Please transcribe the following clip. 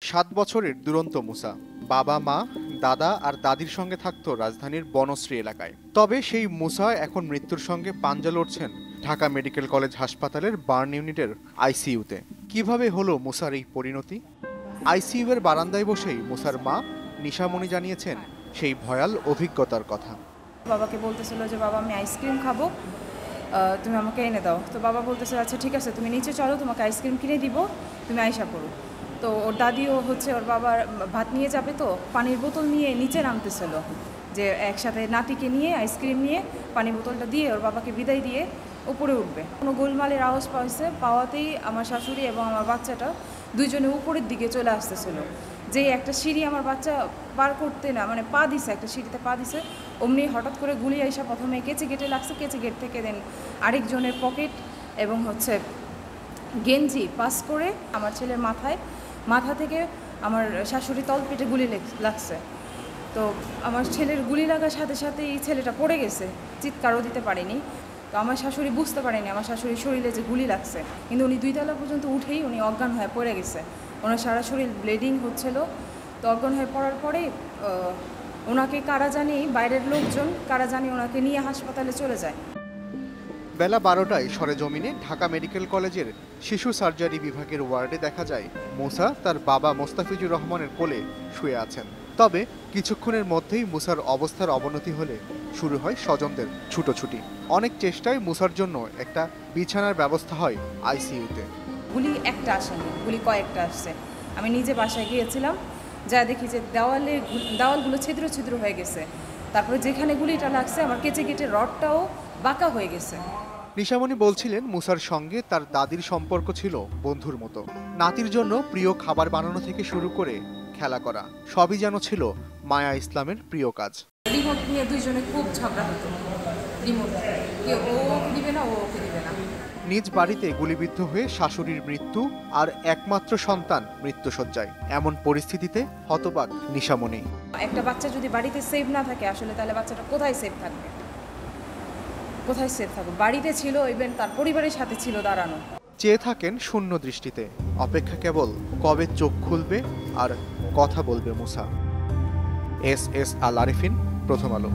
৭ বছরের দুরন্ত মুসা বাবা মা দাদা আর দাদির সঙ্গে থাকতো রাজধানীর বনশ্রী এলাকায়। তবে সেই মুসা এখন মৃত্যুর সঙ্গে পাঞ্জা লড়ছেন ঢাকা মেডিকেল কলেজ হাসপাতালের বার্ন ইউনিটের আইসিইউতে। কিভাবে হলো মুসার এই পরিণতি? আইসিইউ এর বারান্দায় বসেই মুসার মা নিশামণি জানিয়েছেন সেই ভয়াল অভিজ্ঞতার কথা। বাবাকে বলতেছিল যে বাবা আমি আইসক্রিম খাবো, তুমি আমাকে এনে দাও। তো বাবা বলতেছে আচ্ছা ঠিক আছে তুমি নিচে চলো, তোমাকে আইসক্রিম কিনে দিব, তুমি আইসা পড়ো। তো ওর দাদিও ওর বাবার ভাত নিয়ে যাবে, তো পানির বোতল নিয়ে নিচে নামতেছিল যে একসাথে নাতিকে নিয়ে আইসক্রিম নিয়ে পানির বোতলটা দিয়ে ওর বাবাকে বিদায় দিয়ে উপরে উঠবে। কোনো গোলমালের আওয়াজ পাওয়াতেই আমার শাশুড়ি এবং আমার বাচ্চাটা দুইজনে উপরের দিকে চলে আসতেছিল। যে একটা সিঁড়ি আমার বাচ্চা পার করতে না মানে পা দিছে, একটা সিঁড়িতে পা দিছে, অমনি হঠাৎ করে গুলি আইসা প্রথমে কেচে গেটে লাগছে, কেচে গেট থেকে দেন আরেকজনের পকেট এবং গেঞ্জি পাস করে আমার ছেলের মাথা থেকে আমার শাশুড়ি তলপেটে গুলি লাগছে। তো আমার ছেলের গুলি লাগার সাথে সাথেই ছেলেটা পড়ে গেছে, চিৎকারও দিতে পারেনি। তো আমার শাশুড়ি বুঝতে পারেনি আমার শাশুড়ির শরীরে যে গুলি লাগছে, কিন্তু উনি 2 তলা পর্যন্ত উঠেই উনি অজ্ঞান হয়ে পড়ে গেছে। ওনার সারা শরীর ব্লিডিং হচ্ছিল। তো অজ্ঞান হয়ে পড়ার পরে ওনাকে বাইরের লোকজন ওনাকে নিয়ে হাসপাতালে চলে যায়। বেলা 12টায় সরেজমিনে ঢাকা মেডিকেল কলেজের শিশু সার্জারি বিভাগের ওয়ার্ডে দেখা যায় মুসা তার বাবা মোস্তাফিজুর রহমানের কোলে শুয়ে আছেন। তবে কিছুক্ষণের মধ্যেই মুসার অবস্থার অবনতি হলে শুরু হয় স্বজনদের ছুটোছুটি। অনেক চেষ্টায় মুসার জন্য একটা বিছানার ব্যবস্থা হয় আইসিইউতে। গুলি একটা আসেনি, গুলি কয়েকটা আসছে। আমি নিজে বাসায় গিয়েছিলাম, যা দেখি যে দেওয়ালগুলো ছিদ্র ছিদ্র হয়ে গেছে। তারপরে যেখানে গুলিটা লাগছে আমার কেচে কেটে রডটাও বাঁকা হয়ে গেছে। নিশামণি বলছিলেন মুসার সঙ্গে তার দাদির সম্পর্ক ছিল বন্ধুর মতো। নাতির জন্য প্রিয় খাবার বানানো থেকে শুরু করে খেলা করা সবই যেন ছিল মায়া ইসলামের প্রিয় কাজ। রিমোট নিয়ে দুইজনে খুব ঝগড়া হতো, রিমোট কে ও ওকে দিবে না, ও ওকে দিবে না। নিজ বাড়িতে গুলিবিদ্ধ হয়ে শাশুড়ির মৃত্যু আর একমাত্র সন্তান মৃত্যুশয্যায়, এমন পরিস্থিতিতে হতবাক নিশামণি। একটা বাচ্চা যদি বাড়িতে সেফ না থাকে আসলে তাহলে বাচ্চাটা কোথায় সেফ থাকবে? বাড়িতে ছিল, ইভেন তার পরিবারের সাথে ছিল দাঁড়ানো। চেয়ে থাকেন শূন্য দৃষ্টিতে, অপেক্ষা কেবল কবে চোখ খুলবে আর কথা বলবে মুসা। এস এস আল আরিফিন, প্রথম আলো।